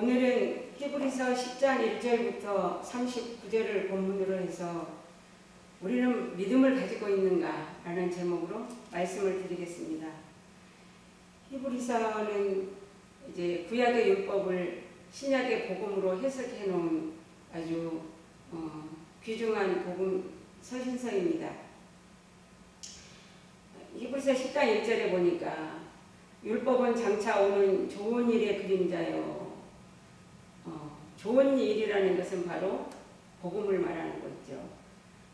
오늘은 히브리서 10장 1절부터 39절을 본문으로 해서 우리는 믿음을 가지고 있는가? 라는 제목으로 말씀을 드리겠습니다. 히브리서는 이제 구약의 율법을 신약의 복음으로 해석해 놓은 아주 귀중한 복음 서신서입니다. 히브리서 10장 1절에 보니까 율법은 장차 오는 좋은 일의 그림자요. 좋은 일이라는 것은 바로 복음을 말하는 거죠.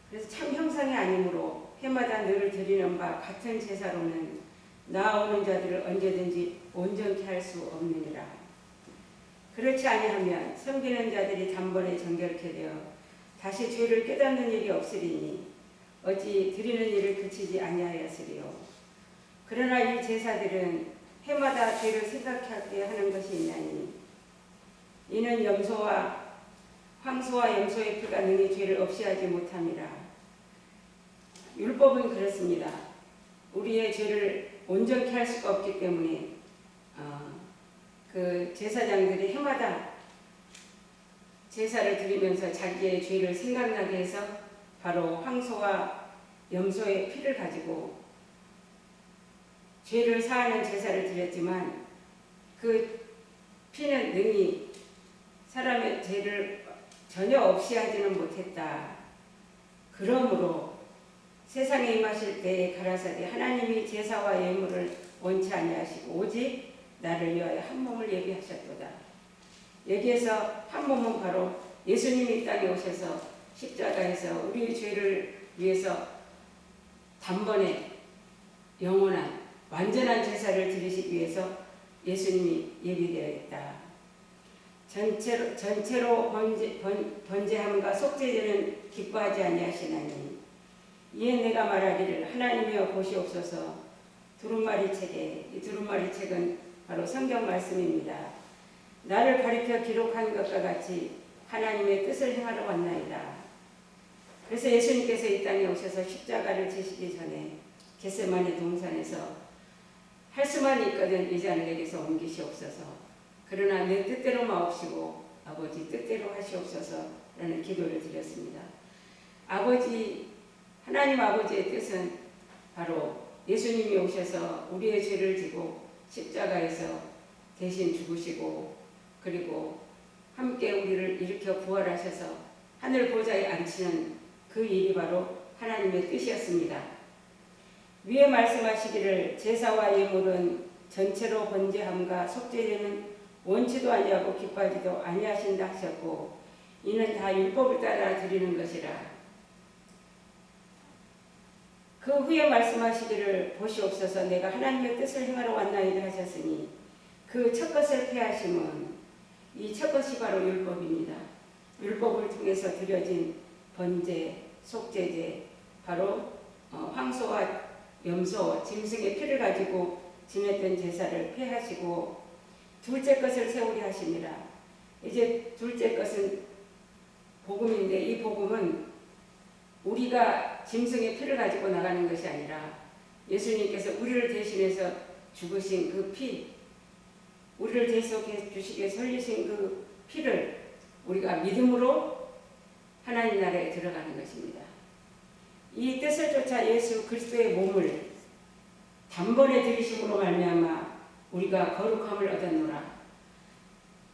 그래서 참 형상이 아니므로 해마다 늘 드리는 바 같은 제사로는 나아오는 자들을 언제든지 온전케 할 수 없느니라. 그렇지 아니하면 섬기는 자들이 단번에 정결케 되어 다시 죄를 깨닫는 일이 없으리니 어찌 드리는 일을 그치지 아니하였으리요. 그러나 이 제사들은 해마다 죄를 생각하게 하는 것이 있나니 이는 염소와 황소와 염소의 피가 능히 죄를 없이 하지 못함이라. 율법은 그렇습니다. 우리의 죄를 온전케 할 수가 없기 때문에 그 제사장들이 해마다 제사를 드리면서 자기의 죄를 생각나게 해서 바로 황소와 염소의 피를 가지고 죄를 사하는 제사를 드렸지만 그 피는 능히 사람의 죄를 전혀 없이 하지는 못했다. 그러므로 세상에 임하실 때에 가라사대 하나님이 제사와 예물을 원치 아니하시고 오직 나를 위하여 한 몸을 예비하셨도다. 여기에서 한 몸은 바로 예수님이 이 땅에 오셔서 십자가에서 우리의 죄를 위해서 단번에 영원한 완전한 제사를 드리시기 위해서 예수님이 예비되어 있다. 전체로 번제함과 속죄제는 기뻐하지 아니하시나니 이에 내가 말하기를 하나님이여 보시옵소서. 두루마리 책에, 이 두루마리 책은 바로 성경 말씀입니다. 나를 가리켜 기록한 것과 같이 하나님의 뜻을 행하러 왔나이다. 그래서 예수님께서 이 땅에 오셔서 십자가를 지시기 전에 겟세마네 동산에서 할 수만 있거든 이 잔을 내게서 옮기시옵소서. 그러나 내 뜻대로 마옵시고 아버지 뜻대로 하시옵소서 라는 기도를 드렸습니다. 하나님 아버지의 뜻은 바로 예수님이 오셔서 우리의 죄를 지고 십자가에서 대신 죽으시고 그리고 함께 우리를 일으켜 부활하셔서 하늘 보좌에 앉히는 그 일이 바로 하나님의 뜻이었습니다. 위에 말씀하시기를 제사와 예물은 전체로 번제함과 속죄제는 원치도 아니하고 기뻐하지도 아니하신다 하셨고 이는 다 율법을 따라 드리는 것이라. 그 후에 말씀하시기를 보시옵소서 내가 하나님의 뜻을 행하러 왔나이다 하셨으니 그 첫 것을 폐하심은 이 첫 것이 바로 율법입니다. 율법을 통해서 드려진 번제, 속죄제 바로 황소와 염소, 짐승의 피를 가지고 지냈던 제사를 폐하시고 둘째 것을 세우게 하십니다. 이제 둘째 것은 복음인데 이 복음은 우리가 짐승의 피를 가지고 나가는 것이 아니라 예수님께서 우리를 대신해서 죽으신 그 피, 우리를 대속해 주시기 위해 흘리신 그 피를 우리가 믿음으로 하나님 나라에 들어가는 것입니다. 이 뜻을 쫓아 예수 그리스도의 몸을 단번에 들이심으로 말미암아 우리가 거룩함을 얻었노라.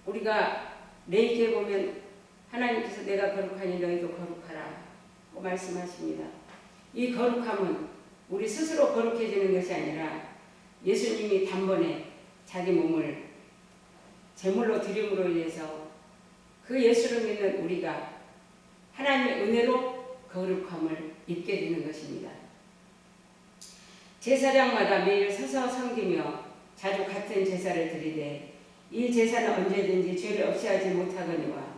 우리가 레위기에 보면 하나님께서 내가 거룩하니 너희도 거룩하라 고 말씀하십니다. 이 거룩함은 우리 스스로 거룩해지는 것이 아니라 예수님이 단번에 자기 몸을 제물로 드림으로 인해서 그 예수를 믿는 우리가 하나님의 은혜로 거룩함을 입게 되는 것입니다. 제사장마다 매일 서서 섬기며 자주 같은 제사를 드리되 이 제사는 언제든지 죄를 없이 하지 못하거니와.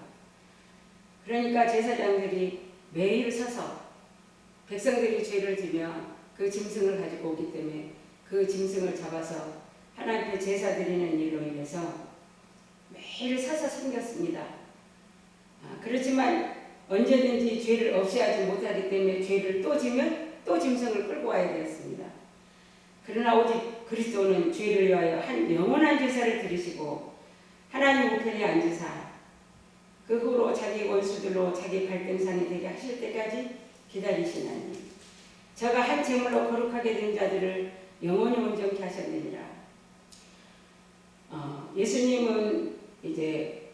그러니까 제사장들이 매일 서서 백성들이 죄를 지면 그 짐승을 가지고 오기 때문에 그 짐승을 잡아서 하나님 앞에 제사 드리는 일로 인해서 매일 서서 섬겼습니다. 그렇지만 언제든지 죄를 없이 하지 못하기 때문에 죄를 또 지면 또 짐승을 끌고 와야 되었습니다. 그러나 오직 그리스도는 죄를 위하여 한 영원한 제사를 드리시고 하나님 우편에 앉으사 그 후로 자기 원수들로 자기 발등상이 되게 하실 때까지 기다리시나니 저가 한 제물로 거룩하게 된 자들을 영원히 온전케 하셨느니라. 예수님은 이제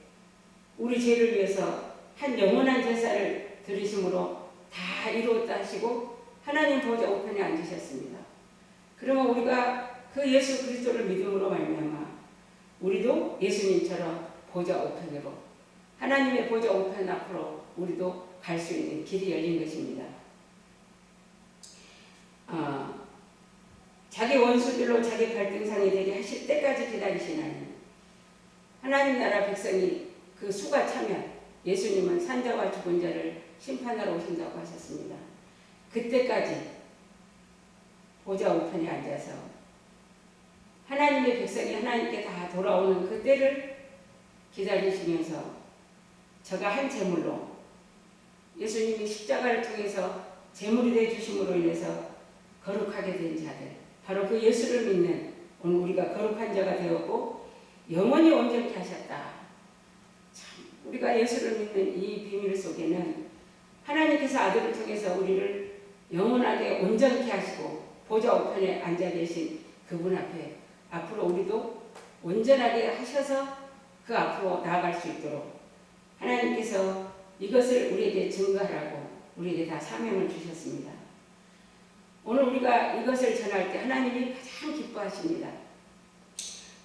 우리 죄를 위해서 한 영원한 제사를 드리심으로 다 이루었다 하시고 하나님 보좌 우편에 앉으셨습니다. 그러면 우리가 그 예수 그리스도를 믿음으로 말미암아 우리도 예수님처럼 보좌 우편으로 하나님의 보좌 우편 앞으로 우리도 갈 수 있는 길이 열린 것입니다. 자기 원수들로 자기 발등상이 되게 하실 때까지 기다리시나니 하나님 나라 백성이 그 수가 차면 예수님은 산자와 죽은 자를 심판하러 오신다고 하셨습니다. 그때까지 보좌 우편에 앉아서 하나님의 백성이 하나님께 다 돌아오는 그때를 기다리시면서 저가 한 제물로 예수님이 십자가를 통해서 제물이 되어주심으로 인해서 거룩하게 된 자들, 바로 그 예수를 믿는 오늘 우리가 거룩한 자가 되었고 영원히 온전케 하셨다. 참 우리가 예수를 믿는 이 비밀 속에는 하나님께서 아들을 통해서 우리를 영원하게 온전케 하시고 보좌 우편에 앉아 계신 그분 앞에 앞으로 우리도 온전하게 하셔서 그 앞으로 나아갈 수 있도록 하나님께서 이것을 우리에게 증거하라고 우리에게 다 사명을 주셨습니다. 오늘 우리가 이것을 전할 때 하나님이 가장 기뻐하십니다.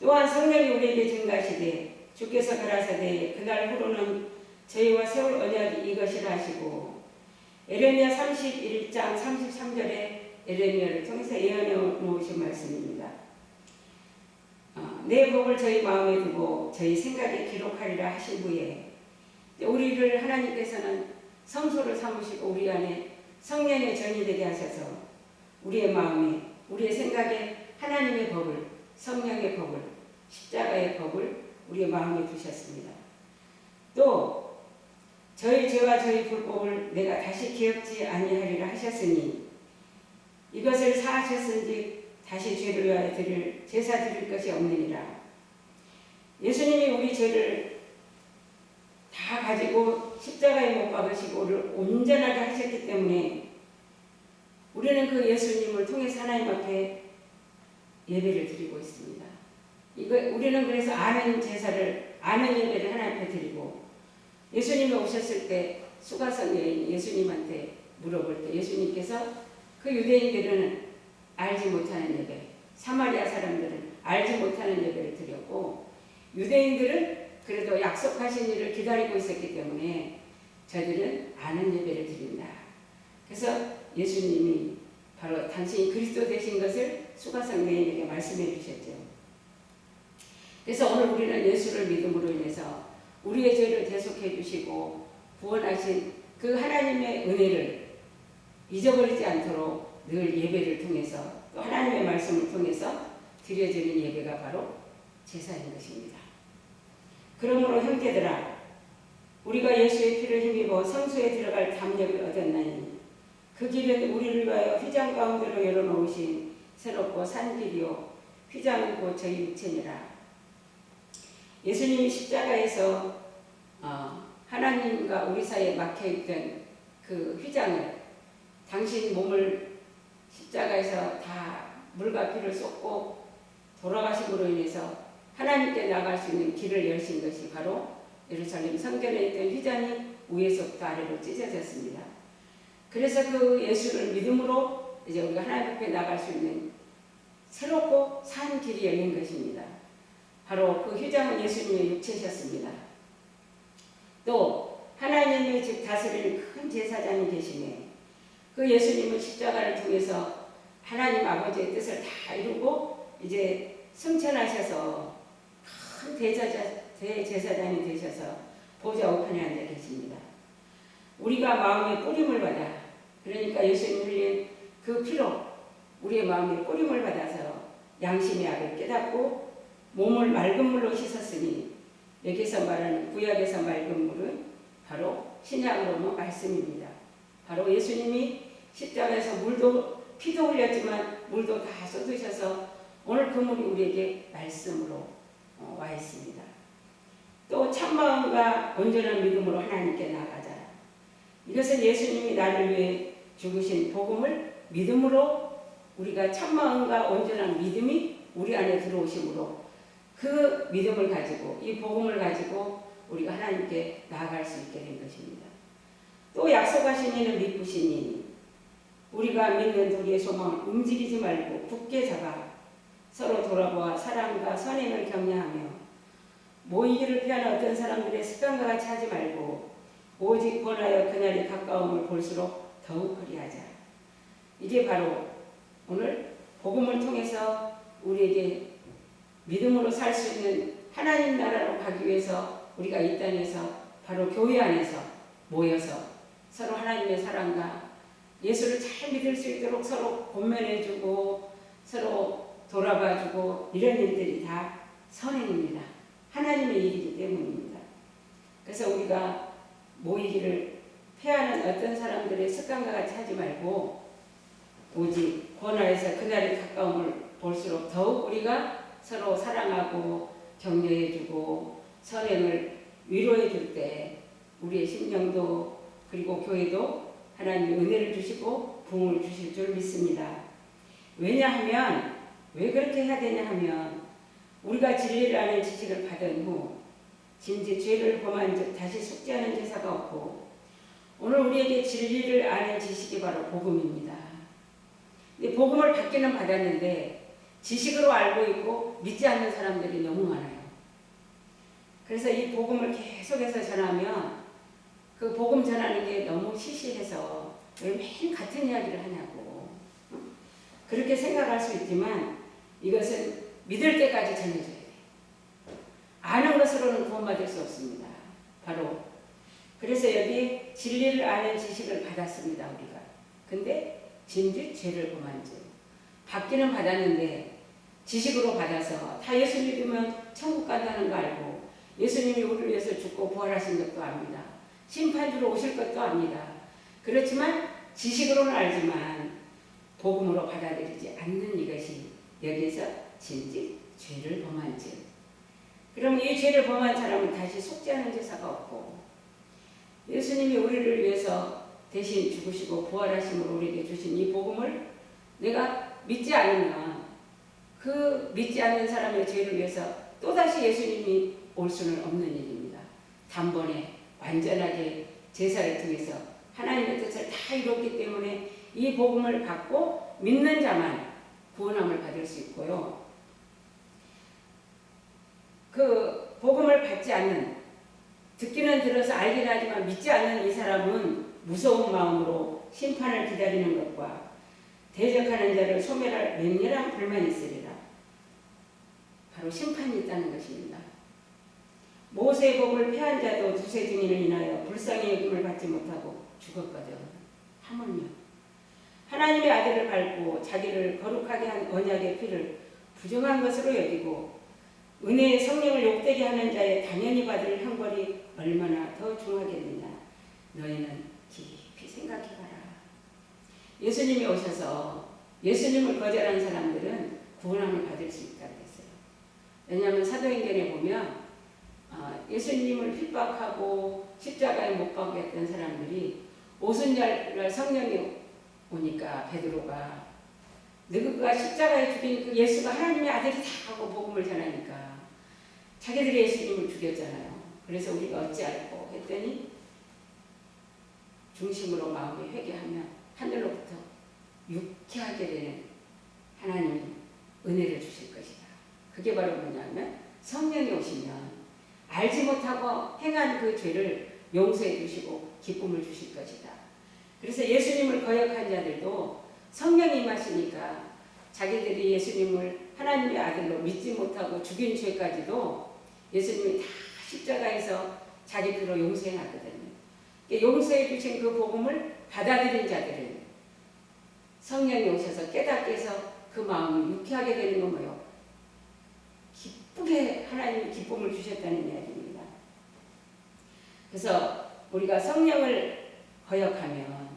또한 성령이 우리에게 증거하시되 주께서 가라사대 그날 후로는 저희와 세울 언약이 이것이라 하시고 에레미야 31장 33절에 에레미야를 통해서 예언해 놓으신 말씀입니다. 내 법을 저희 마음에 두고 저희 생각에 기록하리라 하신 후에 우리를 하나님께서는 성소를 삼으시고 우리 안에 성령의 전이 되게 하셔서 우리의 마음에 우리의 생각에 하나님의 법을 성령의 법을 십자가의 법을 우리의 마음에 두셨습니다. 또 저희 죄와 저희 불법을 내가 다시 기억지 아니하리라 하셨으니 이것을 사하셨은지 다시 죄를 위하여 드릴 제사 드릴 것이 없느니라. 예수님이 우리 죄를 다 가지고 십자가에 못 박으시고 우리를 온전하게 하셨기 때문에 우리는 그 예수님을 통해서 하나님 앞에 예배를 드리고 있습니다. 우리는 그래서 아는 제사를 아는 예배를 하나님 앞에 드리고 예수님이 오셨을 때 수가성 여인이 예수님한테 물어볼 때 예수님께서 그 유대인들은 알지 못하는 예배, 사마리아 사람들은 알지 못하는 예배를 드렸고 유대인들은 그래도 약속하신 일을 기다리고 있었기 때문에 저들은 아는 예배를 드린다. 그래서 예수님이 바로 당신이 그리스도 되신 것을 수가성 여인에게 말씀해 주셨죠. 그래서 오늘 우리는 예수를 믿음으로 인해서 우리의 죄를 대속해 주시고 구원하신 그 하나님의 은혜를 잊어버리지 않도록 늘 예배를 통해서 또 하나님의 말씀을 통해서 드려지는 예배가 바로 제사인 것입니다. 그러므로 형제들아 우리가 예수의 피를 힘입어 성소에 들어갈 담력을 얻었나니 그 길은 우리를 위하여 휘장 가운데로 열어놓으신 새롭고 산 길이요 휘장은 곧 저희 육체니라. 예수님이 십자가에서 하나님과 우리 사이에 막혀있던 그 휘장을 당신 몸을 십자가에서 다 물과 피를 쏟고 돌아가심으로 인해서 하나님께 나갈 수 있는 길을 여신 것이 바로 예루살렘 성전에 있던 휘장이 위에서부터 아래로 찢어졌습니다. 그래서 그 예수를 믿음으로 이제 우리가 하나님 앞에 나갈 수 있는 새롭고 산 길이 열린 것입니다. 바로 그 휘장은 예수님의 육체셨습니다. 또 하나님의 즉 다스리는 큰 제사장이 계시네. 그 예수님은 십자가를 통해서 하나님 아버지의 뜻을 다 이루고 이제 승천하셔서 큰 대제사장이 되셔서 보좌 우편에 앉아 계십니다. 우리가 마음의 뿌림을 받아 그러니까 예수님 흘린 그 피로 우리의 마음에 뿌림을 받아서 양심의 악을 깨닫고 몸을 맑은 물로 씻었으니 여기서 말하는 구약에서 맑은 물은 바로 신약으로 말씀입니다. 바로 예수님이 십자가에서 피도 흘렸지만 물도 다 쏟으셔서 오늘 그 물이 우리에게 말씀으로 와 있습니다. 또 참마음과 온전한 믿음으로 하나님께 나아가자. 이것은 예수님이 나를 위해 죽으신 복음을 믿음으로 우리가 참마음과 온전한 믿음이 우리 안에 들어오심으로 그 믿음을 가지고 이 복음을 가지고 우리가 하나님께 나아갈 수 있게 된 것입니다. 또 약속하신 이는 미쁘시니 우리가 믿는 우리의 소망을 움직이지 말고 굳게 잡아 서로 돌아보아 사랑과 선행을 격려하며 모이기를 피하는 어떤 사람들의 습관과 같이 하지 말고 오직 권하여 그날이 가까움을 볼수록 더욱 그리하자. 이게 바로 오늘 복음을 통해서 우리에게 믿음으로 살 수 있는 하나님 나라로 가기 위해서 우리가 이 땅에서 바로 교회 안에서 모여서 서로 하나님의 사랑과 예수를 잘 믿을 수 있도록 서로 권면해주고 서로 돌아봐주고 이런 일들이 다 선행입니다. 하나님의 일이기 때문입니다. 그래서 우리가 모이기를 패하는 어떤 사람들의 습관과 같이 하지 말고 오직 권하에서 그날의 가까움을 볼수록 더욱 우리가 서로 사랑하고 격려해주고 선행을 위로해줄 때 우리의 심령도 그리고 교회도 하나님의 은혜를 주시고 부흥을 주실 줄 믿습니다. 왜냐하면 왜 그렇게 해야 되냐 하면 우리가 진리를 아는 지식을 받은 후 짐짓 죄를 범한 즉 다시 속죄하는 제사가 없고 오늘 우리에게 진리를 아는 지식이 바로 복음입니다. 근데 복음을 받기는 받았는데 지식으로 알고 있고 믿지 않는 사람들이 너무 많아요. 그래서 이 복음을 계속해서 전하면 그 복음 전하는 게 너무 시시해서 왜 매일 같은 이야기를 하냐고 그렇게 생각할 수 있지만 이것은 믿을 때까지 전해줘야 돼요. 아는 것으로는 구원받을 수 없습니다. 바로 그래서 여기 진리를 아는 지식을 받았습니다. 우리가. 근데 짐짓 죄를 범한 즉 받기는 받았는데 지식으로 받아서 다 예수 믿으면 천국 간다는 거 알고 예수님이 우리를 위해서 죽고 부활하신 것도 압니다. 심판주로 오실 것도 압니다. 그렇지만 지식으로는 알지만 복음으로 받아들이지 않는 이것이 여기에서 짐짓 죄를 범한 즉 그럼 이 죄를 범한 사람은 다시 속죄하는 제사가 없고 예수님이 우리를 위해서 대신 죽으시고 부활하심으로 우리에게 주신 이 복음을 내가 믿지 않으면 그 믿지 않는 사람의 죄를 위해서 또다시 예수님이 올 수는 없는 일입니다. 단번에 완전하게 제사를 통해서 하나님의 뜻을 다 이뤘기 때문에 이 복음을 받고 믿는 자만 구원함을 받을 수 있고요. 그 복음을 받지 않는 듣기는 들어서 알긴 하지만 믿지 않는 이 사람은 무서운 마음으로 심판을 기다리는 것과 대적하는 자를 소멸할 맹렬한 불만이 있으리라. 바로 심판이 있다는 것입니다. 모세의 복을 폐한 자도 두세 증인을 인하여 불쌍히 여김을 받지 못하고 죽었거든. 하물며 하나님의 아들을 밟고 자기를 거룩하게 한 언약의 피를 부정한 것으로 여기고 은혜의 성령을 욕되게 하는 자의 당연히 받을 형벌이 얼마나 더 중하겠느냐. 너희는 깊이 생각해봐라. 예수님이 오셔서 예수님을 거절한 사람들은 구원함을 받을 수 있다고 했어요. 왜냐하면 사도행전에 보면 예수님을 핍박하고 십자가에 못 박게 했던 사람들이 오순절 성령이 오니까 베드로가 너희가 십자가에 죽인 그 예수가 하나님의 아들이다 하고 복음을 전하니까 자기들이 예수님을 죽였잖아요. 그래서 우리가 어찌할꼬 했더니 중심으로 마음이 회개하면 하늘로부터 유쾌하게 되는 하나님이 은혜를 주실 것이다. 그게 바로 뭐냐면 성령이 오시면 알지 못하고 행한 그 죄를 용서해 주시고 기쁨을 주실 것이다. 그래서 예수님을 거역한 자들도 성령이 임하시니까 자기들이 예수님을 하나님의 아들로 믿지 못하고 죽인 죄까지도 예수님이 다 십자가에서 자기 피로 용서해 놨거든요. 용서해 주신 그 복음을 받아들인 자들은 성령이 오셔서 깨닫게 해서 그 마음을 유쾌하게 되는 건 뭐예요? 기쁘게 하나님이 기쁨을 주셨다는 이야기입니다. 그래서 우리가 성령을 거역하면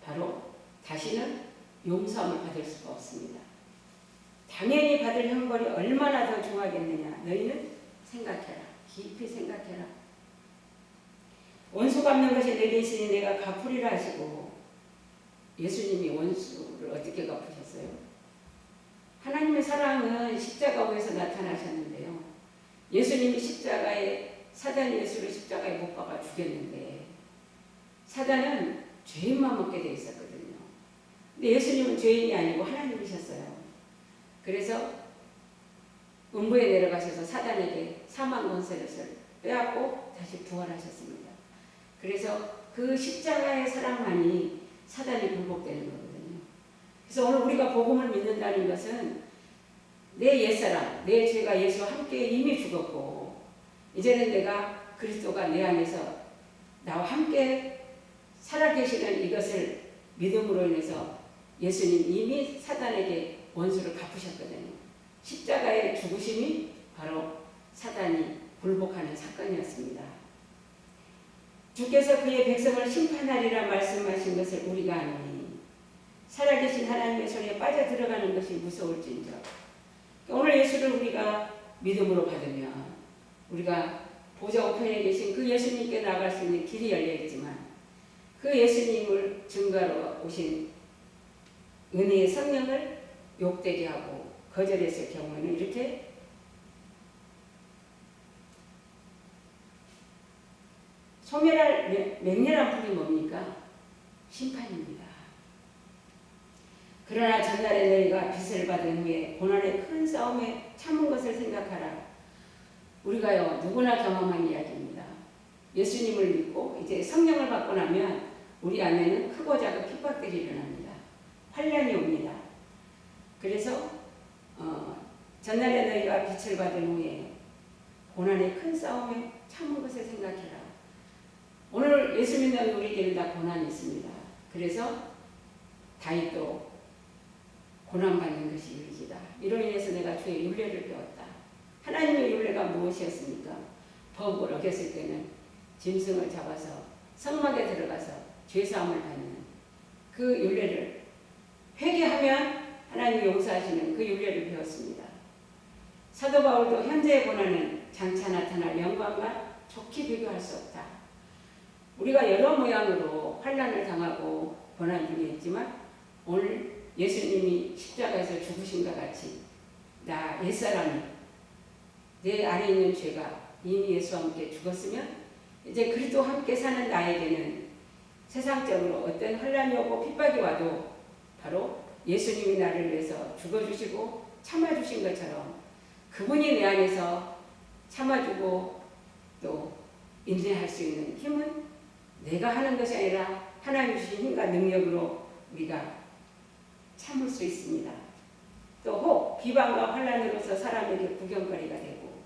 바로 다시는 용서함을 받을 수가 없습니다. 당연히 받을 형벌이 얼마나 더 중하겠느냐. 너희는 생각해라. 깊이 생각해라. 원수 갚는 것이 내게 있으니 내가 갚으리라 하시고, 예수님이 원수를 어떻게 갚으셨어요? 하나님의 사랑은 십자가에서 나타나셨는데요. 예수님이 십자가에, 사단이 예수를 십자가에 못 박아 죽였는데 사단은 죄인만 먹게 돼 있었거든요. 근데 예수님은 죄인이 아니고 하나님이셨어요. 그래서 음부에 내려가셔서 사단에게 사망 권세를 빼앗고 다시 부활하셨습니다. 그래서 그 십자가의 사랑만이 사단이 굴복되는 거거든요. 그래서 오늘 우리가 복음을 믿는다는 것은 내 옛사람, 내 죄가 예수와 함께 이미 죽었고 이제는 내가 그리스도가 내 안에서 나와 함께 살아계시는 이것을 믿음으로 인해서 예수님 이미 사단에게 원수를 갚으셨거든요. 십자가의 죽으심이 바로 사단이 굴복하는 사건이었습니다. 주께서 그의 백성을 심판하리라 말씀하신 것을 우리가 아노니 살아계신 하나님의 손에 빠져들어가는 것이 무서울진저. 오늘 예수를 우리가 믿음으로 받으면 우리가 보좌 우편에 계신 그 예수님께 나갈 수 있는 길이 열려있지만 그 예수님을 증거로 오신 은혜의 성령을 욕되게 하고 거절했을 경우에는 이렇게 소멸할 맹렬한 불이 뭡니까? 심판입니다. 그러나 전날에 너희가 빚을 받은 후에 고난의 큰 싸움에 참은 것을 생각하라. 우리가요 누구나 경험한 이야기입니다. 예수님을 믿고 이제 성령을 받고 나면 우리 안에는 크고 작은 핍박들이 일어납니다. 환난이 옵니다. 그래서 전날에 너희가 빚을 받은 후에 고난의 큰 싸움에 참은 것을 생각해라. 오늘 예수 믿는 우리에게는 다 고난이 있습니다. 그래서 다윗도 고난받는 것이 유익이다. 이로 인해서 내가 주의 율례를 배웠다. 하나님의 율례가 무엇이었습니까? 법을 어겼을 때는 짐승을 잡아서 성막에 들어가서 죄사함을 받는 그 율례를 회개하면 하나님이 용서하시는 그 율례를 배웠습니다. 사도 바울도 현재의 고난은 장차 나타날 영광과 좋게 비교할 수 없다. 우리가 여러 모양으로 환난을 당하고 고난 중에 있지만 오늘 예수님이 십자가에서 죽으신과 같이 나 옛사람이 내 안에 있는 죄가 이미 예수와 함께 죽었으면 이제 그리스도와 함께 사는 나에게는 세상적으로 어떤 환난이 오고 핍박이 와도 바로 예수님이 나를 위해서 죽어주시고 참아주신 것처럼 그분이 내 안에서 참아주고 또 인내할 수 있는 힘은 내가 하는 것이 아니라 하나님 주신 힘과 능력으로 우리가 참을 수 있습니다. 또 혹 비방과 환난으로서 사람에게 구경거리가 되고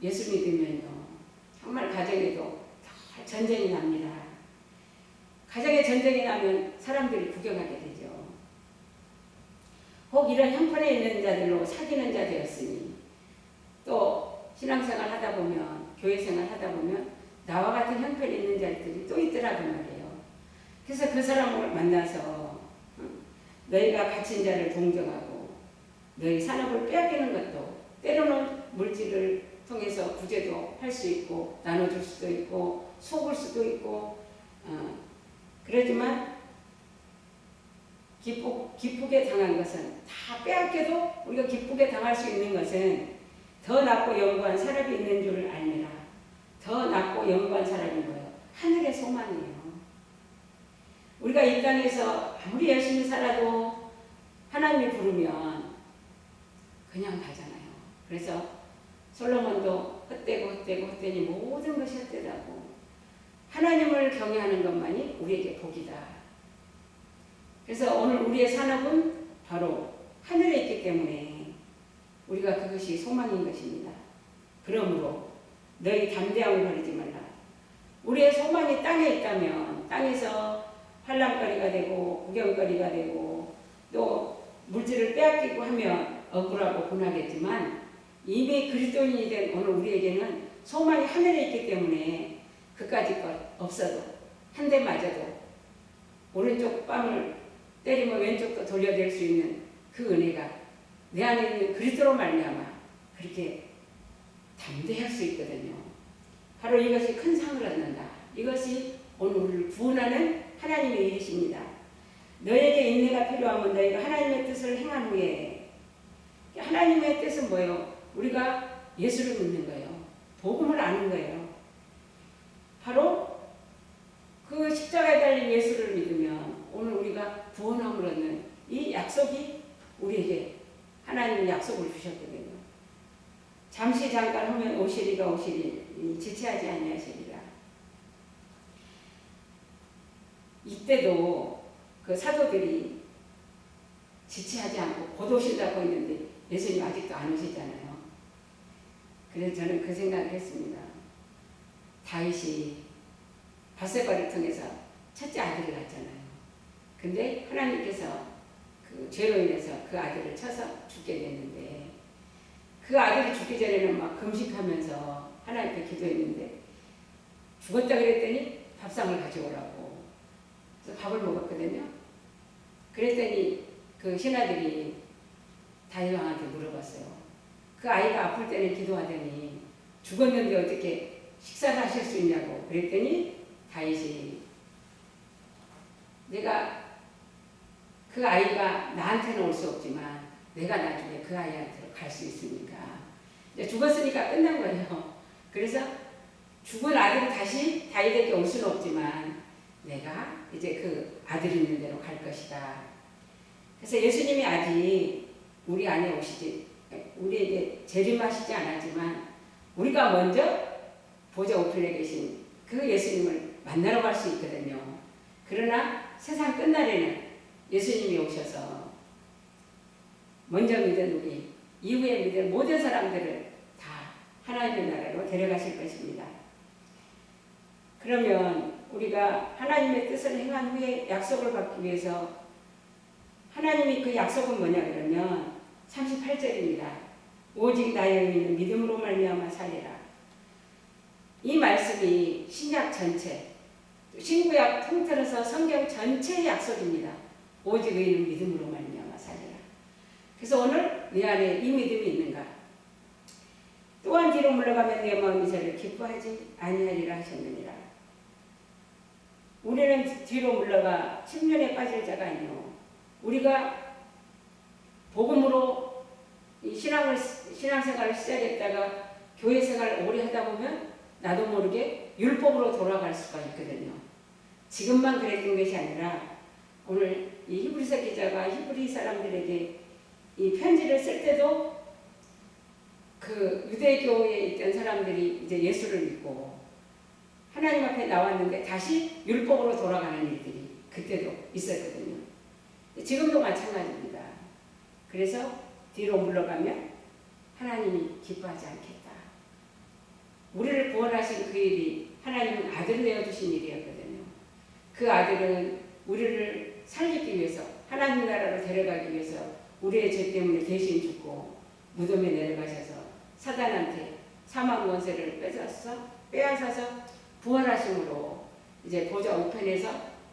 예수 믿으면요 정말 가정에도 더 전쟁이 납니다. 가정에 전쟁이 나면 사람들이 구경하게 되죠. 혹 이런 형편에 있는 자들로 사귀는 자 되었으니 또 신앙생활 하다 보면 교회생활 하다 보면 나와 같은 형편에 있는 자들이 또 있더라고 말이에요. 그래서 그 사람을 만나서 너희가 갇힌 자를 동정하고 너희 산업을 빼앗기는 것도 때로는 물질을 통해서 구제도 할 수 있고 나눠줄 수도 있고 속을 수도 있고 그러지만 기쁘게 당한 것은 다 빼앗겨도 우리가 기쁘게 당할 수 있는 것은 더 낫고 영구한 사람이 있는 줄 알미라. 더 낫고 영구한 사람이 뭐예요? 하늘의 소망이에요. 우리가 이 땅에서 아무리 열심히 살아도 하나님이 부르면 그냥 가잖아요. 그래서 솔로몬도 헛되니 모든 것이 헛되다고 하나님을 경외하는 것만이 우리에게 복이다. 그래서 오늘 우리의 산업은 바로 하늘에 있기 때문에 우리가 그것이 소망인 것입니다. 그러므로 너희 담대함을 버리지 말라. 우리의 소망이 땅에 있다면 땅에서 환난거리가 되고 구경거리가 되고 또 물질을 빼앗기고 하면 억울하고 분하겠지만 이미 그리스도인이 된 오늘 우리에게는 소망이 하늘에 있기 때문에 그까짓 것 없어도 한 대 맞아도 오른쪽 뺨을 때리면 왼쪽도 돌려댈 수 있는 그 은혜가 내 안에 있는 그리스도로 말미암아 그렇게 담대할 수 있거든요. 바로 이것이 큰 상을 얻는다. 이것이 오늘 우리를 구원하는 하나님의 일이십니다. 너에게 인내가 필요하면 너희가 하나님의 뜻을 행한 후에, 하나님의 뜻은 뭐예요? 우리가 예수를 믿는 거예요. 복음을 아는 거예요. 바로 그 십자가에 달린 예수를 믿으면 오늘 우리가 구원함을 얻는 이 약속이 우리에게 하나님이 약속을 주셨거든요. 잠시 잠깐 하면 오시리가 오시리 지체하지 아니하시리라. 이때도 그 사도들이 지체하지 않고 곧 오신다고 했는데 예수님 아직도 안 오시잖아요. 그래서 저는 그 생각을 했습니다. 다윗이 밧세바를 통해서 첫째 아들을 낳잖아요. 근데 하나님께서 그 죄로 인해서 그 아들을 쳐서 죽게 됐는데, 그 아들이 죽기 전에는 막 금식하면서 하나님께 기도했는데, 죽었다 그랬더니 밥상을 가져오라고. 그래서 밥을 먹었거든요. 그랬더니 그 신하들이 다윗 왕한테 물어봤어요. 그 아이가 아플 때는 기도하더니 죽었는데 어떻게 식사를 하실 수 있냐고. 그랬더니 다윗이, 내가 그 아이가 나한테는 올 수 없지만 내가 나중에 그 아이한테로 갈 수 있으니까. 이제 죽었으니까 끝난 거예요. 그래서 죽은 아들이 다시 다윗에게 올 수는 없지만 내가 이제 그 아들 있는 데로 갈 것이다. 그래서 예수님이 아직 우리 안에 오시지, 우리에게 재림하시지 않았지만 우리가 먼저 보좌 우편에 계신 그 예수님을 만나러 갈 수 있거든요. 그러나 세상 끝날에는 예수님이 오셔서 먼저 믿은 우리, 이후에 믿은 모든 사람들을 다 하나님의 나라로 데려가실 것입니다. 그러면 우리가 하나님의 뜻을 행한 후에 약속을 받기 위해서, 하나님이 그 약속은 뭐냐 그러면 38절입니다. 오직 나의 의인은 믿음으로 말미암아 살리라. 이 말씀이 신약 전체, 신구약 통틀어서 성경 전체의 약속입니다. 오직 의인은 믿음으로 말미암아 살리라. 그래서 오늘 내 안에 이 믿음이 있는가? 또한 뒤로 물러가면 내 마음이 저를 기뻐하지 아니하리라 하셨느니라. 우리는 뒤로 물러가 10년에 빠질 자가 아니요, 우리가 복음으로 이 신앙생활을 시작했다가 교회 생활을 오래 하다 보면 나도 모르게 율법으로 돌아갈 수가 있거든요. 지금만 그랬던 것이 아니라 오늘 이 히브리서 기자가 히브리 사람들에게 이 편지를 쓸 때도 그 유대교에 있던 사람들이 이제 예수를 믿고 하나님 앞에 나왔는데 다시 율법으로 돌아가는 일들이 그때도 있었거든요. 지금도 마찬가지입니다. 그래서 뒤로 물러가면 하나님이 기뻐하지 않겠다. 우리를 구원하신 그 일이 하나님은 아들을 내어주신 일이었거든요. 그 아들은 우리를 살리기 위해서, 하나님 나라로 데려가기 위해서 우리의 죄 때문에 대신 죽고 무덤에 내려가셔서 사단한테 사망 권세를 빼앗아서 부활하심으로 이제 보좌 우편에서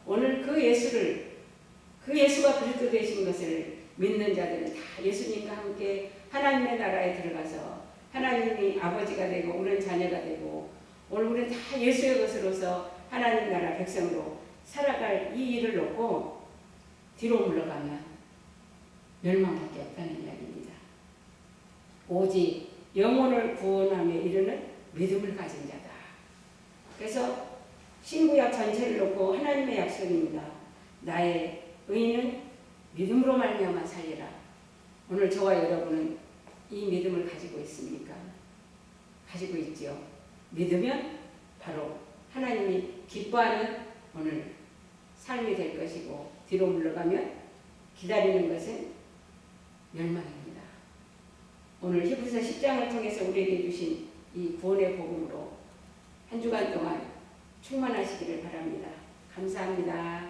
오늘 그 예수가 그리스도 되신 것을 믿는 자들은 다 예수님과 함께 하나님의 나라에 들어가서 하나님이 아버지가 되고 우리는 자녀가 되고 오늘 우리는 다 예수의 것으로서 하나님 나라 백성으로 살아갈 이 일을 놓고 뒤로 물러가면 멸망밖에 없다는 이야기입니다. 오직 영혼을 구원함에 이르는 믿음을 가진 자다. 그래서 신구약 전체를 놓고 하나님의 약속입니다. 나의 의인은 믿음으로 말미암아 살리라. 오늘 저와 여러분은 이 믿음을 가지고 있습니까? 가지고 있지요. 믿으면 바로 하나님이 기뻐하는 오늘 삶이 될 것이고, 뒤로 물러가면 기다리는 것은 멸망입니다. 오늘 히브리서 10장을 통해서 우리에게 주신 이 구원의 복음으로 한 주간 동안 충만하시기를 바랍니다. 감사합니다.